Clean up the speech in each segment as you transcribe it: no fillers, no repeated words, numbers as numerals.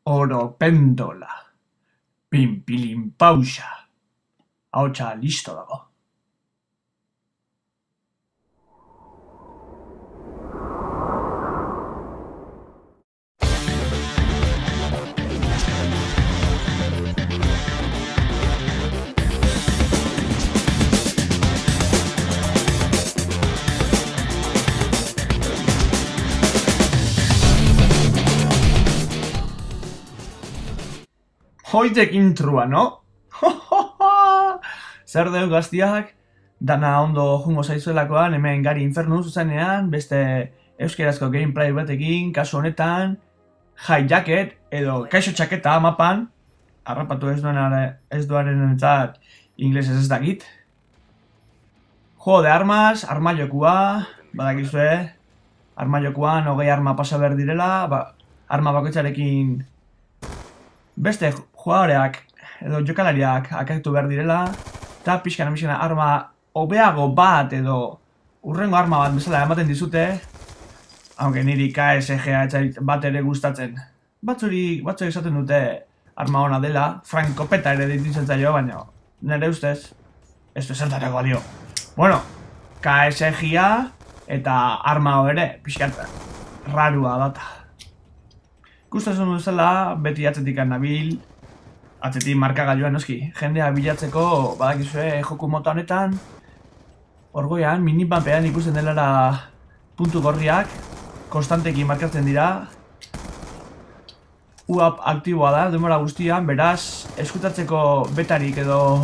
Oro pendola. Pinpilin pausa. Ahotsa listo dago. Hoitek intrua, no? Zer deu gaztiak, dana ondo jungo zaizuelakoan, hemen Gari Infernu zuzenean, beste euskerazko gameplay batekin, kasu honetan, hijacket edo kaixo txaketa mapan, harrapatu ez duaren entzat inglesez ez dakit. Juego de armas, armaiokua, badakizue, armaiokuan 20 arma pasa behar direla, arma bakoitzarekin beste jugadoreak edo jokalariak akaitu behar direla, eta pixkana arma hobeago bat edo urrengo arma bat bezala ematen dizute, aunque niri KSG bat ere gustatzen. Batzuk esaten dute arma ona dela, frankopeta ere ditzen zaio, baina nire ustez ez du zertarako balio. Bueno, KSG-a eta arma ere pixkat rarua data. Gustatzen duzela, beti atzetik nabil, atzetik markagailuan noski. Jendea bilatzeko, badakizue, joku mota honetan, orgoian, minimapean ikusten delara puntu gorriak, konstanteki markatzen dira. UAP aktiboa da, denbora guztian, beraz, eskutatzeko betarik edo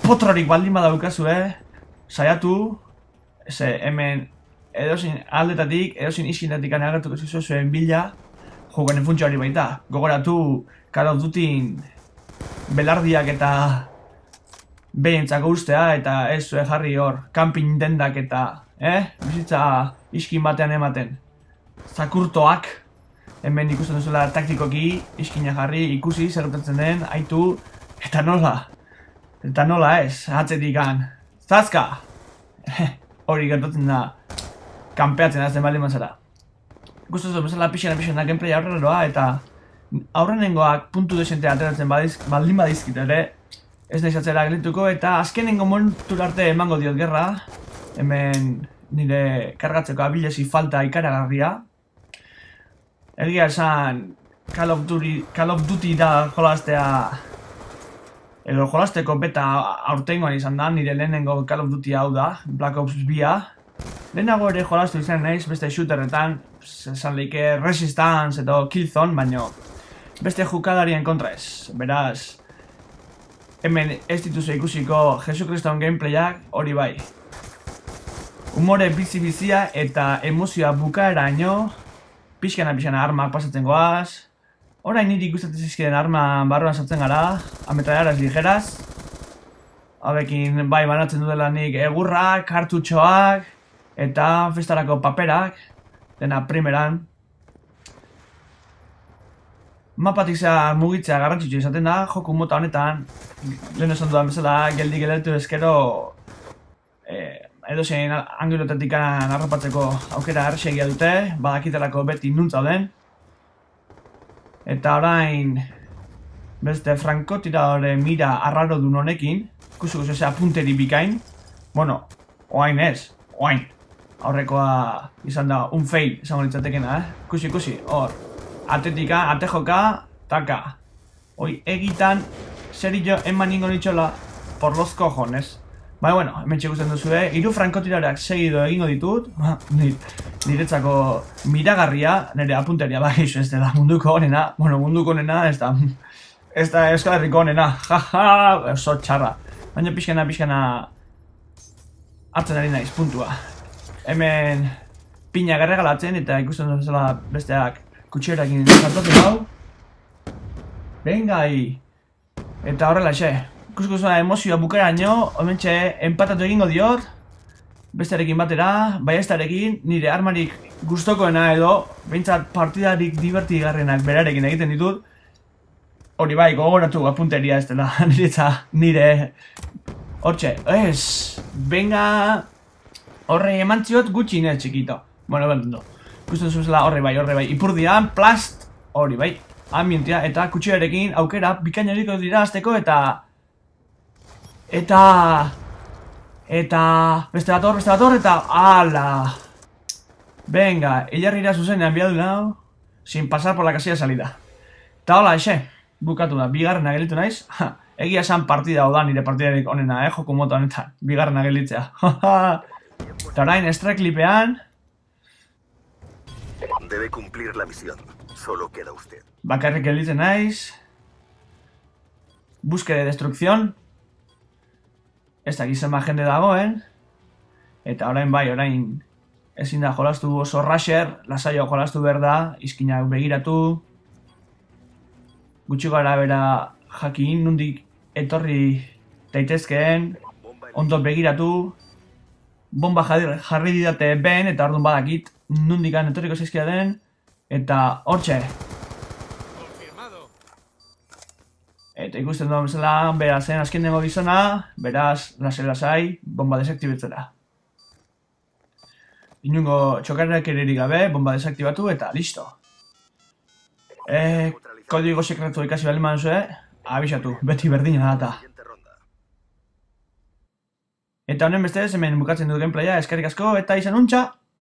potrorik baldin badaukazue, saiatu, hemen edozin aldetatik, edozin iskinetatik agertuko zuen bila, jokoen funtsa hori baita. Gogoratu Call of Duty belardiak eta behintzako ustea eta ez zuen jarri hor camping dendak eta bizitza iskin batean ematen. Zakurtoak hemen ikusten duzuela taktikoki iskina jarri, ikusi zerretatzen den, aitu eta nola ez, atzetik zazka! Hori gertatzen da kanpeatzen azten baldin mazara. Gustatzen bezala pixana gameplay aurreroa eta aurrenengoak puntu desentea ateratzen baldin badizkit ere ez naiz atzera gelituko eta azkenengo momentura arte emango diot gerra. Hemen nire kargatzeko abilesi falta ikaragarria. Egia esan Call of Duty da jolastea edo jolasteko beta aurtengoan izan da, nire lehenengo Call of Duty hau da, Black Ops 2-a. Lehenago ere jolastu izan naiz beste shooterretan, esan leike Resistance edo Killzone, baino beste jokalarien kontra ez. Beraz, hemen ez dituzu ikusiko Jesukriston gameplayak hori bai. Humore bizi-bizia eta emozioa bukaeraino, pixkana armak pasatzen goaz. Orain niri gustatzen zizkiden arma barruan sartzen gara, ametralladoras ligeras. Hauekin bai banatzen dudela nik egurrak, kartutxoak eta festarako paperak, dena primeran. Mapatik zea mugitzea garrantzitsu izaten da, joku mota honetan, lehen esan dudan bezala, geldi geletu ezkero edozein angelotetik harrapatzeko aukera erresegia dute, badakitelako beti nuntzauden. Eta orain beste frankotiradore mira arraro dun honekin, ikusuko zezea punteri bikain. Bueno, oain ez, oain. Aurrekoa izan da un fail, izango litzatekena, Ikusi, hor. Atetika, atejoka, taka. Hoi, egitan, serio eman ningo nitxola, por los cojones. Baina, bueno, hemen txekusten duzue, 3 frankotirareak segido egingo ditut. Niretzako miragarria, nire apunteria bai, ez da munduko honena. Bueno, munduko honena, ez da Euskal Herriko honena. Jaja, oso txarra. Baina pixkana hartzen ari naiz, puntua. Hemen pina garregalatzen eta ikusten duzela besteak kutxerakin zartatzen hau. Bengai! Eta horrela xe. Ikusko zuen emozioa bukaraino, hementxe empatatu egingo diot. Bestearekin batera, baiestarekin, nire armarik gustokoena edo, behintzat partidarik divertigarrenak berarekin egiten ditut. Hori bai, gogoratu apunteria ez dela, nire hortxe, ez, benga, horre emantziot gutxi nire txikito. Bueno, ikusten zuzela horre bai, ipurdian, plast, Hori, bai, ambientia eta kutxearekin aukera bikainariko dira azteko eta beste bator eta ala. Venga, hilarrira zuzenean biadu nau, sin pasar por la casilla de salida. Eta hola, bukatu da, bigarrena gelitu naiz. Egia esan partida oda nire partidarik onena, joko moto honetan, bigarrena gelitzea. Eta orain, strike-lipean. Debe cumplir la misión, solo queda usted. Bakarrik gelitzen naiz. Búsqueda de destrucción. Ez da gizema jende dagoen. Eta orain bai, orain ezin da jolastu oso rusher, lasaio jolastu behar da, izkinak begiratu. Gutxi gara bera jakin nondik etorri daitezkeen, ondo begiratu. Bomba jarri didate ben, eta orduan badakit nondikan etorriko zaizkia den, eta hortxe. Eta ikusten duan bezala, beraz zen azken dengo gizona, beraz, lasai, bomba desaktibatzera. Inungo txokarrak ererik gabe, bomba desaktibatu eta listo. Kodigo sekretu ikasi bali manuzue, abisatu, beti berdina data. Eta honen bestez, hemen bukatzen du gameplaya, eskerrik asko, eta izan untxa!